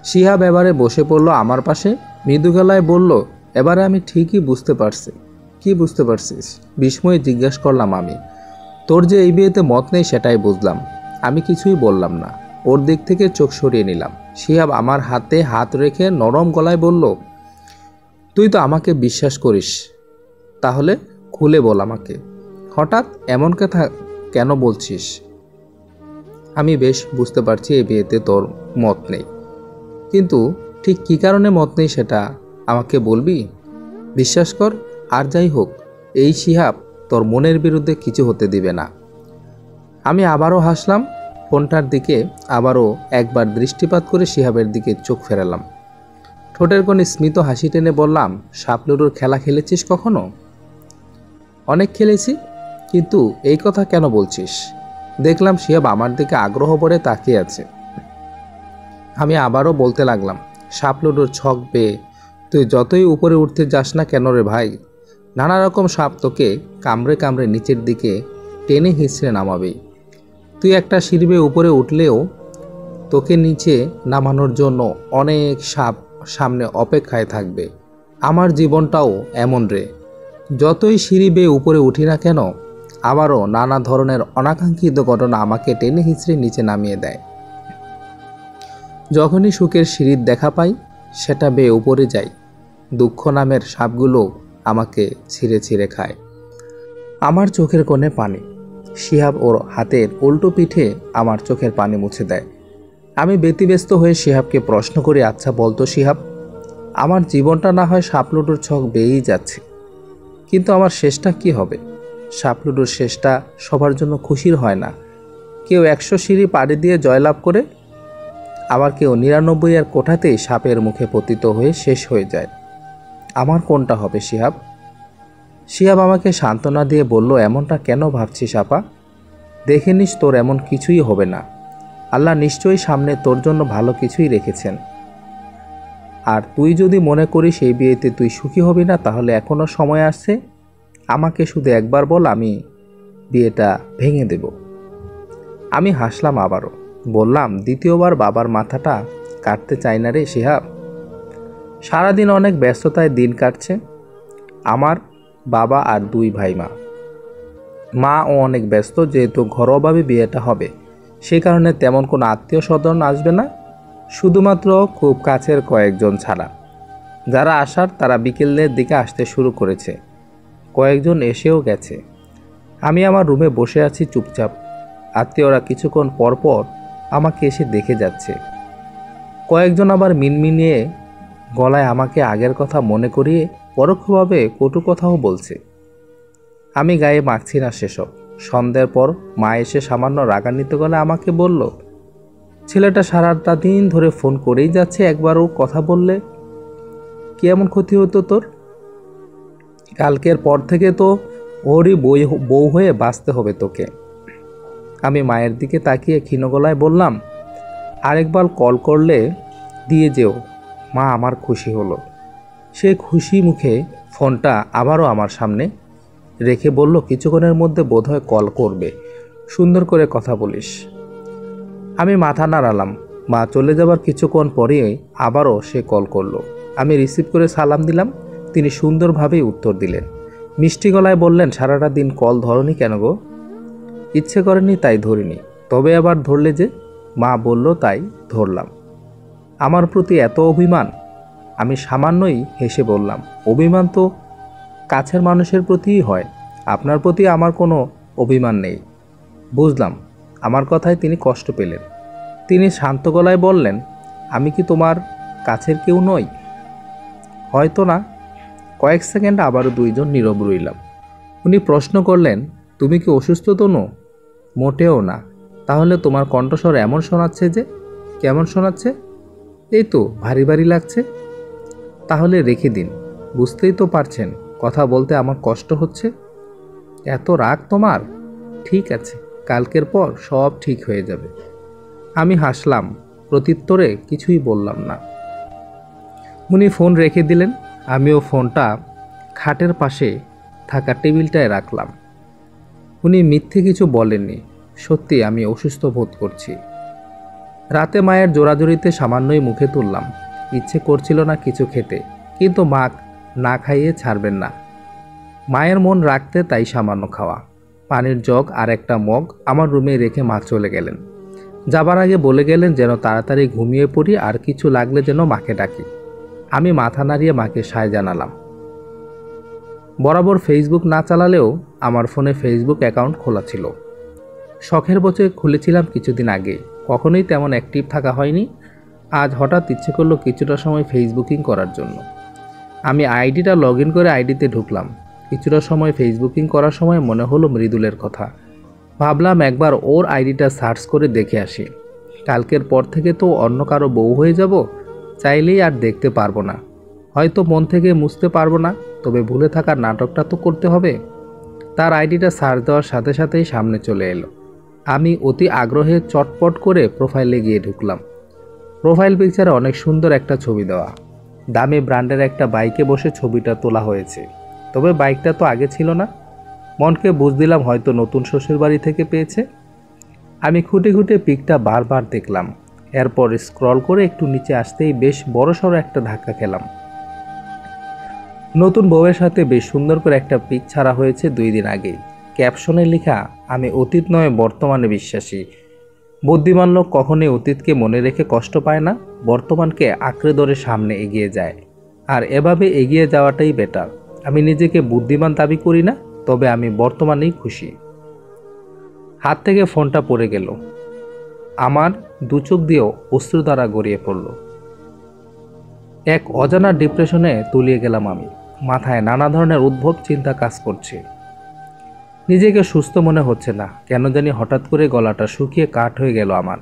শিহাব এবারে বসে পড়ল আমার পাশে, মৃদু গলায় বলল, এবারে আমি ঠিকই বুঝতে পারছি। কি বুঝতে পারছিস? বিস্ময়ে জিজ্ঞাসা করলাম আমি। তোর যে এই বিয়েতে মত নেই সেটাই বুঝলাম। আমি কিছুই বললাম না, ওর দিক থেকে চোখ সরিয়ে নিলাম। শিহাব আমার হাতে হাত রেখে নরম গলায় বলল, তুই তো আমাকে বিশ্বাস করিস, তাহলে খুলে বল আমাকে, হঠাৎ এমন কথা কেন বলছিস? আমি বেশ বুঝতে পারছি এই বিয়েতে তোর মত নেই, কিন্তু ঠিক কী কারণে মত নেই সেটা আমাকে বলবি? বিশ্বাস কর, আর যাই হোক, এই শিহাব তোর মনের বিরুদ্ধে কিছু হতে দিবে না। আমি আবারও হাসলাম, ফোনটার দিকে আবারও একবার দৃষ্টিপাত করে শিহাবের দিকে চোখ ফেরালাম। ঠোঁটের কোণে স্মিত হাসি টেনে বললাম, সাপ লুডোর খেলা খেলেছিস কখনো? অনেক খেলেছি, কিন্তু এই কথা কেন বলছিস? দেখলাম শিহাব আমার দিকে আগ্রহ ভরে তাকিয়ে আছে। আমি আবারও বলতে লাগলাম, সাপ লুডোর ছক বেয়ে তুই যতই উপরে উঠতে যাস না কেন রে ভাই, নানা রকম সাপ তোকে কামড়ে কামড়ে নিচের দিকে টেনে হিঁচড়ে নামাবেই। তুই একটা সিঁড়ি বেয়ে উপরে উঠলেও তোকে নিচে নামানোর জন্য অনেক সাপ সামনে অপেক্ষায় থাকবে। আমার জীবনটাও এমন রে, যতই সিঁড়ি বেয়ে উপরে উঠি না কেন, আবারও নানা ধরনের অনাকাঙ্ক্ষিত ঘটনা আমাকে টেনে হিঁচড়ে নিচে নামিয়ে দেয়। যখনই সুখের সিঁড়ির দেখা পাই, সেটা বেয়ে উপরে যাই, দুঃখ নামের সাপগুলো আমাকে ছিঁড়ে ছিঁড়ে খায়। আমার চোখের কোণে পানি। শিহাব ওর হাতের উল্টো পিঠে আমার চোখের পানি মুছে দেয়। আমি ব্যতিব্যস্ত হয়ে শিহাবকে প্রশ্ন করি, আচ্ছা বলতো শিহাব, আমার জীবনটা না হয় সাপলুডোর ছক বেয়েই যাচ্ছে, কিন্তু আমার শেষটা কি হবে? সাপলুডোর শেষটা সবার জন্য খুশির হয় না। কেউ 100 সিঁড়ি পাড়ি দিয়ে জয়লাভ করে, আবার কেউ 99 কোঠাতেই সাপের মুখে পতিত হয়ে শেষ হয়ে যায়। আমার কোনটা হবে শিহাব? শিহাব আমাকে সান্ত্বনা দিয়ে বলল, এমনটা কেন ভাবছিস আপা? দেখে নিস তোর এমন কিছুই হবে না। আল্লাহ নিশ্চয়ই সামনে তোর জন্য ভালো কিছুই রেখেছেন। আর তুই যদি মনে করিস এই বিয়েতে তুই সুখী হবি না, তাহলে এখনও সময় আসছে। আমাকে শুধু একবার বল, আমি বিয়েটা ভেঙে দেব। আমি হাসলাম আবারও, বললাম, দ্বিতীয়বার বাবার মাথাটা কাটতে চাই না রে শিহাব। সারাদিন অনেক ব্যস্ততায় দিন কাটছে আমার। বাবা আর 2 ভাইমা, মাও অনেক ব্যস্ত, যেহেতু ঘরোয়াভাবে বিয়েটা হবে, সেই কারণে তেমন কোনো আত্মীয় স্বজন আসবে না, শুধুমাত্র খুব কাছের কয়েকজন ছাড়া। যারা আসার তারা বিকেলের দিকে আসতে শুরু করেছে, কয়েকজন এসেও গেছে। আমি আমার রুমে বসে আছি চুপচাপ। আত্মীয়রা কিছুক্ষণ পরপর আমাকে এসে দেখে যাচ্ছে। কয়েকজন আবার মিনমিনিয়ে গলায় আমাকে আগের কথা মনে করিয়ে পরোক্ষভাবে কটু কথাও বলছে। আমি গায়ে মাখছি না সেসব। সন্ধ্যার পর মা এসে সামান্য রাগান্বিত গলায় আমাকে বলল, ছেলেটা সারাটা দিন ধরে ফোন করেই যাচ্ছে, একবারও কথা বললে কি এমন ক্ষতি হতো তোর? কালকের পর থেকে তো ওরই বউ হয়ে বাঁচতে হবে তোকে। আমি মায়ের দিকে তাকিয়ে ক্ষীণ গলায় বললাম, আরেকবার কল করলে দিয়ে যেও। মা আমার খুশি হলো। সে খুশি মুখে ফোনটা আবারও আমার সামনে রেখে বলল, কিছুক্ষণের মধ্যে বোধহয় কল করবে, সুন্দর করে কথা বলিস। আমি মাথা নাড়ালাম। মা চলে যাবার কিছুক্ষণ পরেই আবারও সে কল করলো। আমি রিসিভ করে সালাম দিলাম। তিনি সুন্দরভাবেই উত্তর দিলেন। মিষ্টি গলায় বললেন, সারাটা দিন কল ধরনি কেন গো? ইচ্ছে করেনি তাই ধরিনি। তবে আবার ধরলে যে? মা বলল তাই ধরলাম। আমার প্রতি এত অভিমান? আমি সামান্যই হেসে বললাম, অভিমান তো কাছের মানুষের প্রতিই হয়, আপনার প্রতি আমার কোনো অভিমান নেই। বুঝলাম। আমার কথায় তিনি কষ্ট পেলেন। তিনি শান্ত গলায় বললেন, আমি কি তোমার কাছের কেউ নই? হয়তো না। কয়েক সেকেন্ড আবারও দুইজন নীরব রইলাম। উনি প্রশ্ন করলেন, তুমি কি অসুস্থ তনু? মোটেও না। তাহলে তোমার কণ্ঠস্বর এমন শোনাচ্ছে যে? কেমন শোনাচ্ছে? এই তো ভারী ভারী লাগছে। তাহলে রেখে দিন, বুঝতেই তো পারছেন কথা বলতে আমার কষ্ট হচ্ছে। এত রাগ তোমার? ঠিক আছে, কালকের পর সব ঠিক হয়ে যাবে। আমি হাসলাম, প্রত্যুত্তরে কিছুই বললাম না। উনি ফোন রেখে দিলেন। আমিও ফোনটা খাটের পাশে থাকা টেবিলটায় রাখলাম। উনি মিথ্যে কিছু বলেননি, সত্যি আমি অসুস্থ বোধ করছি। রাতে মায়ের জোরাজুরিতে সামান্যই মুখে তুললাম। ইচ্ছে করছিল না কিছু খেতে, কিন্তু মা না খাইয়ে ছাড়বেন না। মায়ের মন রাখতে তাই সামান্য খাওয়া। পানির জগ আর একটা মগ আমার রুমে রেখে মা চলে গেলেন। যাবার আগে বলে গেলেন যেন তাড়াতাড়ি ঘুমিয়ে পড়ি, আর কিছু লাগলে যেন মাকে ডাকি। আমি মাথা নাড়িয়ে মাকে সায় জানালাম। বরাবর ফেসবুক না চালালেও আমার ফোনে ফেসবুক অ্যাকাউন্ট খোলা ছিল। শখের বসে খুলেছিলাম কিছুদিন আগে, কখনোই তেমন অ্যাক্টিভ থাকা হয়নি। আজ হঠাৎ ইচ্ছে করলো কিছুটা সময় ফেসবুকিং করার জন্য। আমি আইডিটা লগ ইন করে আইডিতে ঢুকলাম। কিছুটা সময় ফেসবুকিং করার সময় মনে হলো মৃদুলের কথা। ভাবলাম একবার ওর আইডিটা সার্চ করে দেখে আসি। কালকের পর থেকে তো অন্য কারো বউ হয়ে যাব, চাইলেই আর দেখতে পারবো না। হয়তো মন থেকে মুছতে পারবো না, তবে ভুলে থাকার নাটকটা তো করতে হবে। তার আইডিটা সার্চ দেওয়ার সাথে সাথেই সামনে চলে এলো। আমি অতি আগ্রহে চটপট করে প্রোফাইলে গিয়ে ঢুকলাম। প্রোফাইল পিকচারে অনেক সুন্দর একটা ছবি দেওয়া। দামি ব্র্যান্ডের একটা বাইকে বসে ছবিটা তোলা হয়েছে, তবে বাইকটা তো আগে ছিল না। মনকে বুঝ দিলাম হয়তো নতুন শ্বশুর বাড়ি থেকে পেয়েছে। আমি খুঁটে খুঁটে পিকটা বারবার দেখলাম। এরপর স্ক্রল করে একটু নিচে আসতেই বেশ বড়সড় একটা ধাক্কা খেলাম। নতুন বউয়ের সাথে বেশ সুন্দর করে একটা পিক ছাড়া হয়েছে 2 দিন আগেই। ক্যাপশনে লেখা, আমি অতীত নয় বর্তমানে বিশ্বাসী। বুদ্ধিমান লোক কখনোই অতীতকে মনে রেখে কষ্ট পায় না, বর্তমানকে আঁকড়ে ধরে সামনে এগিয়ে যায়। আর এভাবে এগিয়ে যাওয়াটাই বেটার। আমি নিজেকে বুদ্ধিমান দাবি করি না, তবে আমি বর্তমানেই খুশি। হাত থেকে ফোনটা পড়ে গেল। আমার দু চোখ দিয়েও অশ্রু দ্বারা গড়িয়ে পড়ল। এক অজানা ডিপ্রেশনে তলিয়ে গেলাম আমি। মাথায় নানা ধরনের উদ্ভট চিন্তা কাজ করছে। নিজেকে সুস্থ মনে হচ্ছে না, কেন জানি হঠাৎ করে গলাটা শুকিয়ে কাঠ হয়ে গেল আমার।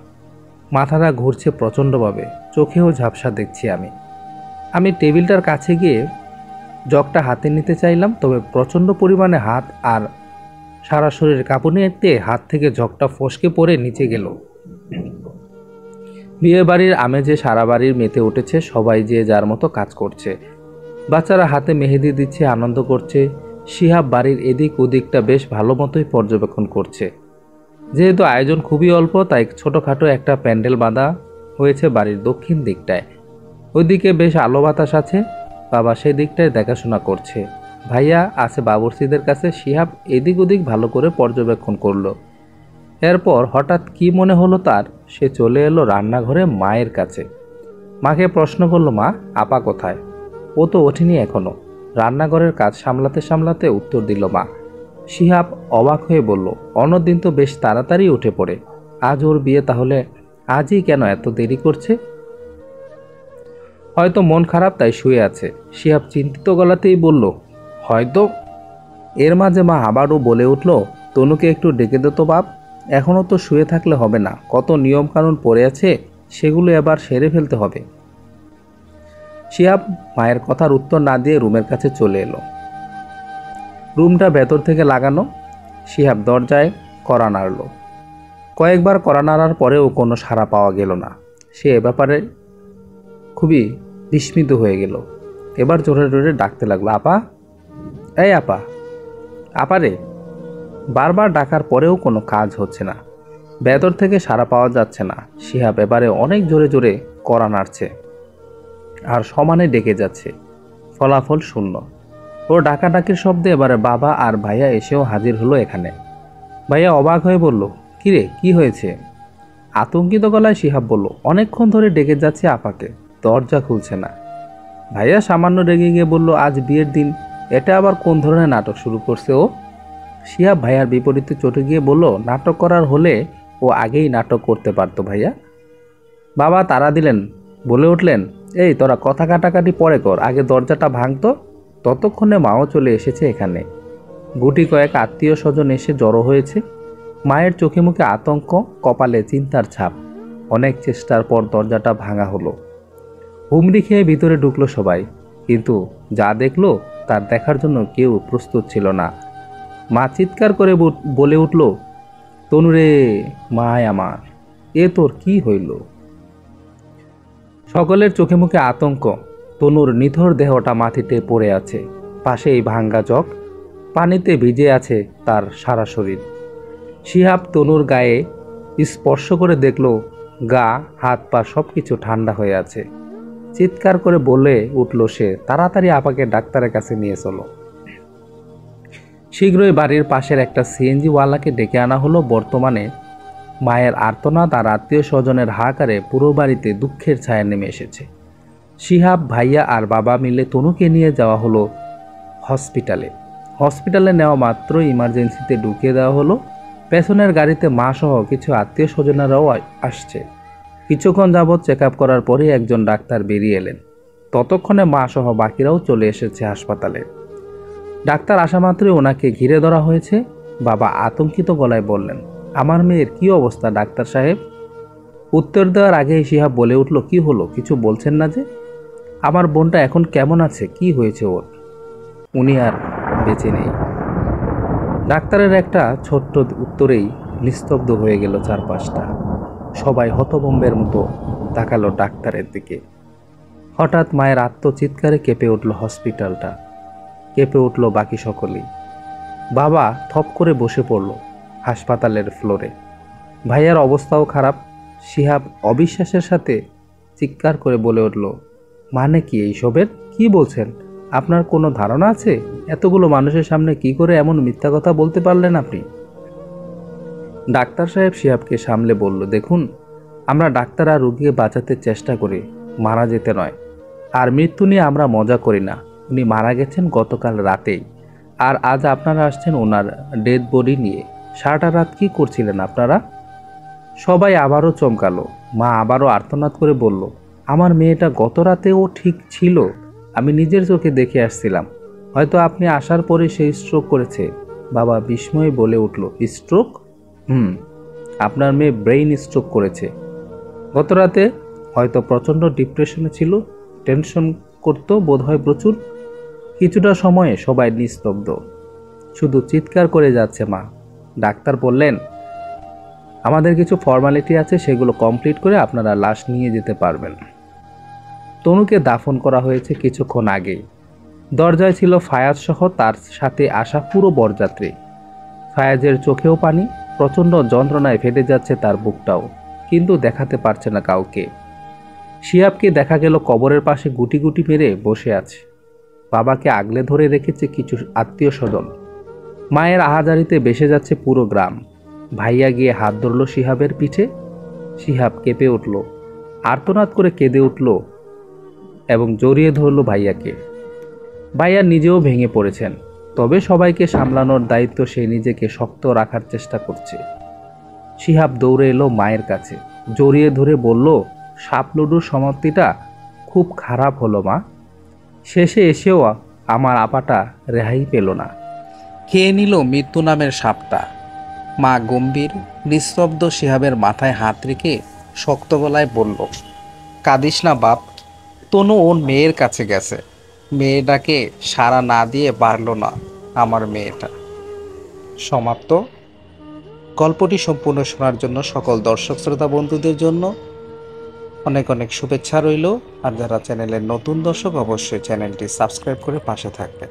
মাথাটা ঘুরছে প্রচণ্ডভাবে, চোখেও ঝাপসা দেখছি আমি টেবিলটার কাছে গিয়ে জগটা হাতে নিতে চাইলাম, তবে প্রচণ্ড পরিমাণে হাত আর সারা শরীর কাঁপুনিতে হাত থেকে জগটা ফসকে পড়ে নিচে গেল। বিয়ে বাড়ির আমেজে সারা বাড়ির মেতে উঠেছে, সবাই যে যার মতো কাজ করছে। বাচ্চারা হাতে মেহেদি দিচ্ছে, আনন্দ করছে। শিহাব বাড়ির এদিক ওদিকটা বেশ ভালো মতোই পর্যবেক্ষণ করছে। যেহেতু আয়োজন খুবই অল্প, তাই ছোটোখাটো একটা প্যান্ডেল বাঁধা হয়েছে বাড়ির দক্ষিণ দিকটায়। ওইদিকে বেশ আলো বাতাস আছে। বাবা সেই দিকটায় দেখাশোনা করছে। ভাইয়া আছে বাবুর্চিদের কাছে। শিহাব এদিক ওদিক ভালো করে পর্যবেক্ষণ করলো। এরপর হঠাৎ কি মনে হলো তার, সে চলে এলো রান্নাঘরে মায়ের কাছে। মাকে প্রশ্ন করলো, মা, আপা কোথায়? ও তো ওঠেনি এখনো। রান্নাঘরের কাজ সামলাতে সামলাতে উত্তর দিল মা। শিহাব অবাক হয়ে বলল, অন্যদিন তো বেশ তাড়াতাড়ি উঠে পড়ে, আজ ওর বিয়ে, তাহলে আজই কেন এত দেরি করছে? হয়তো মন খারাপ তাই শুয়ে আছে। শিহাব চিন্তিত গলাতেই বলল, হয়তো। এর মাঝে মা আবারও বলে উঠল, তনুকে একটু ডেকে দে তো বাপ, এখনও তো শুয়ে থাকলে হবে না, কত নিয়মকানুন পড়ে আছে, সেগুলো এবার সেরে ফেলতে হবে। শিহাব মায়ের কথার উত্তর না দিয়ে রুমের কাছে চলে এলো। রুমটা ভেতর থেকে লাগানো। শিহাব দরজায় কড়া নাড়ল। কয়েকবার কড়া নাড়ার পরেও কোনো সাড়া পাওয়া গেল না। সে এ ব্যাপারে খুবই বিস্মিত হয়ে গেল। এবার জোরে জোরে ডাকতে লাগলো, আপা, এই আপা, আপারে। বারবার ডাকার পরেও কোনো কাজ হচ্ছে না। ভেতর থেকে সাড়া পাওয়া যাচ্ছে না। শিহাব এবারে অনেক জোরে জোরে কড়া নাড়ছে আর সমানে ডেকে যাচ্ছে, ফলাফল শূন্য। ও ডাকাডাকির শব্দে এবারে বাবা আর ভাইয়া এসেও হাজির হলো এখানে। ভাইয়া অবাক হয়ে বলল, কিরে, কি হয়েছে? আতঙ্কিত গলায় শিহাব বলল, অনেকক্ষণ ধরে ডেকে যাচ্ছে আপাকে, দরজা খুলছে না। ভাইয়া সামান্য রেগে গিয়ে বলল, আজ বিয়ের দিন, এটা আবার কোন ধরনের নাটক শুরু করছে ও? শিহাব ভাইয়ার বিপরীতে চটে গিয়ে বলল, নাটক করার হলে ও আগেই নাটক করতে পারতো ভাইয়া। বাবা তাড়া দিলেন, বলে উঠলেন, এই তোরা কথা কাটাকাটি পরে কর, আগে দরজাটা ভাঙতো। ততক্ষণে মাও চলে এসেছে এখানে। গুটি কয়েক আত্মীয় স্বজন এসে জড়ো হয়েছে। মায়ের চোখে মুখে আতঙ্ক, কপালে চিন্তার ছাপ। অনেক চেষ্টার পর দরজাটা ভাঙা হলো। হুমড়ি খেয়ে ভিতরে ঢুকলো সবাই, কিন্তু যা দেখলো তার দেখার জন্য কেউ প্রস্তুত ছিল না। মা চিৎকার করে বলে উঠল, তনুরে, মায় আমার, এ তোর কি হইল? সকলের চোখে মুখে আতঙ্ক। তনুর নিথর দেহটা মাটিতে পড়ে আছে, পাশেই ভাঙ্গা জগ, পানিতে ভিজে আছে তার সারা শরীর। শিহাব তনুর গায়ে স্পর্শ করে দেখল, গা, হাত পা সব কিছু ঠান্ডা হয়ে আছে। চিৎকার করে বলে উঠল সে, তাড়াতাড়ি আপাকে ডাক্তারের কাছে নিয়ে চলো। শীঘ্রই বাড়ির পাশের একটা সিএনজিওয়ালাকে ডেকে আনা হলো। বর্তমানে মায়ের আর্তনাদ আর আত্মীয় স্বজনের হাহাকারে পুরো বাড়িতে দুঃখের ছায়া নেমে এসেছে। শিহাব, ভাইয়া আর বাবা মিলে তনুকে নিয়ে যাওয়া হলো হসপিটালে নেওয়া মাত্র ইমার্জেন্সিতে ঢুকিয়ে দেওয়া হলো। পেছনের গাড়িতে মা সহ কিছু আত্মীয় স্বজনেরাও আসছে। কিছুক্ষণ যাবৎ চেক আপ করার পরেই একজন ডাক্তার বেরিয়ে এলেন। ততক্ষণে মা সহ বাকিরাও চলে এসেছে হাসপাতালে। ডাক্তার আসা মাত্রই ওনাকে ঘিরে ধরা হয়েছে। বাবা আতঙ্কিত গলায় বললেন, আমার মেয়ের কি অবস্থা ডাক্তার সাহেব? উত্তর দেওয়ার আগেই শিহাব বলে উঠল, কি হলো, কিছু বলছেন না যে? আমার বোনটা এখন কেমন আছে, কি হয়েছে ওর? উনি আর বেঁচে নেই। ডাক্তারের একটা ছোট্ট উত্তরেই নিস্তব্ধ হয়ে গেল চারপাশটা। সবাই হতভম্বের মতো তাকালো ডাক্তারের দিকে। হঠাৎ মায়ের আত্মচিৎকারে কেঁপে উঠল হসপিটালটা, কেঁপে উঠল বাকি সকলেই। বাবা থপ করে বসে পড়ল হাসপাতালের ফ্লোরে। ভাইয়ার অবস্থাও খারাপ। শিহাব অবিশ্বাসের সাথে চিৎকার করে বলে উঠল, মানে কি এইসবের? কি বলছেন? আপনার কোনো ধারণা আছে এতগুলো মানুষের সামনে কি করে এমন মিথ্যা কথা বলতে পারলেন আপনি? ডাক্তার সাহেব শিহাবকে সামলে বলল, দেখুন, আমরা ডাক্তার আর রোগীকে বাঁচাতে চেষ্টা করি, মারা যেতে নয়। আর মৃত্যু নিয়ে আমরা মজা করি না। উনি মারা গেছেন গতকাল রাতেই, আর আজ আপনারা আসছেন ওনার ডেড বডি নিয়ে। সারাটা রাত কী করছিলেন আপনারা? সবাই আবারও চমকালো। মা আবারও আর্তনাদ করে বলল, আমার মেয়েটা গত রাতেও ঠিক ছিল, আমি নিজের চোখে দেখে আসছিলাম। হয়তো আপনি আসার পরে সেই স্ট্রোক করেছে। বাবা বিস্ময়ে বলে উঠল, স্ট্রোক? আপনার মেয়ে ব্রেইন স্ট্রোক করেছে গত রাতে। হয়তো প্রচণ্ড ডিপ্রেশনে ছিল, টেনশন করতো বোধহয় প্রচুর। কিছুটা সময়ে সবাই নিস্তব্ধ, শুধু চিৎকার করে যাচ্ছে মা। ডাক্তার বললেন, আমাদের কিছু ফর্মালিটি আছে, সেগুলো কমপ্লিট করে আপনারা লাশ নিয়ে যেতে পারবেন। তনুকে দাফন করা হয়েছে কিছুক্ষণ আগেই। দরজায় ছিল ফায়াজ সহ তার সাথে আসা পুরো বরযাত্রী। ফায়াজের চোখেও পানি, প্রচণ্ড যন্ত্রণায় ফেটে যাচ্ছে তার বুকটাও, কিন্তু দেখাতে পারছে না কাউকে। শিহাবকে দেখা গেল কবরের পাশে গুটি গুটি মেরে বসে আছে। বাবাকে আগলে ধরে রেখেছে কিছু আত্মীয় স্বজন। মায়ের আহাজারিতে বেসে যাচ্ছে পুরো গ্রাম। ভাইয়া গিয়ে হাত ধরল শিহাবের পিঠে। শিহাব কেঁপে উঠল, আর্তনাদ করে কেঁদে উঠল এবং জড়িয়ে ধরল ভাইয়াকে। ভাইয়া নিজেও ভেঙে পড়েছেন, তবে সবাইকে সামলানোর দায়িত্ব সে নিজেকে শক্ত রাখার চেষ্টা করছে। শিহাব দৌড়ে এলো মায়ের কাছে, জড়িয়ে ধরে বলল, সাপ লুডুর সমাপ্তিটা খুব খারাপ হলো মা। শেষে এসেও আমার আপাটা রেহাই পেল না, খেয়ে নিল মৃত্যু নামের সাপটা। মা গম্ভীর নিস্তব্ধ শিহাবের মাথায় হাত রেখে শক্ত গলায় বলল, কাঁদিস না বাপ, তনু ওর মেয়ের কাছে গেছে। মেয়েটাকে সাড়া না দিয়ে পারল না আমার মেয়েটা। সমাপ্ত। গল্পটি সম্পূর্ণ শোনার জন্য সকল দর্শক শ্রোতা বন্ধুদের জন্য অনেক অনেক শুভেচ্ছা রইল। আর যারা চ্যানেলের নতুন দর্শক, অবশ্যই চ্যানেলটি সাবস্ক্রাইব করে পাশে থাকবেন।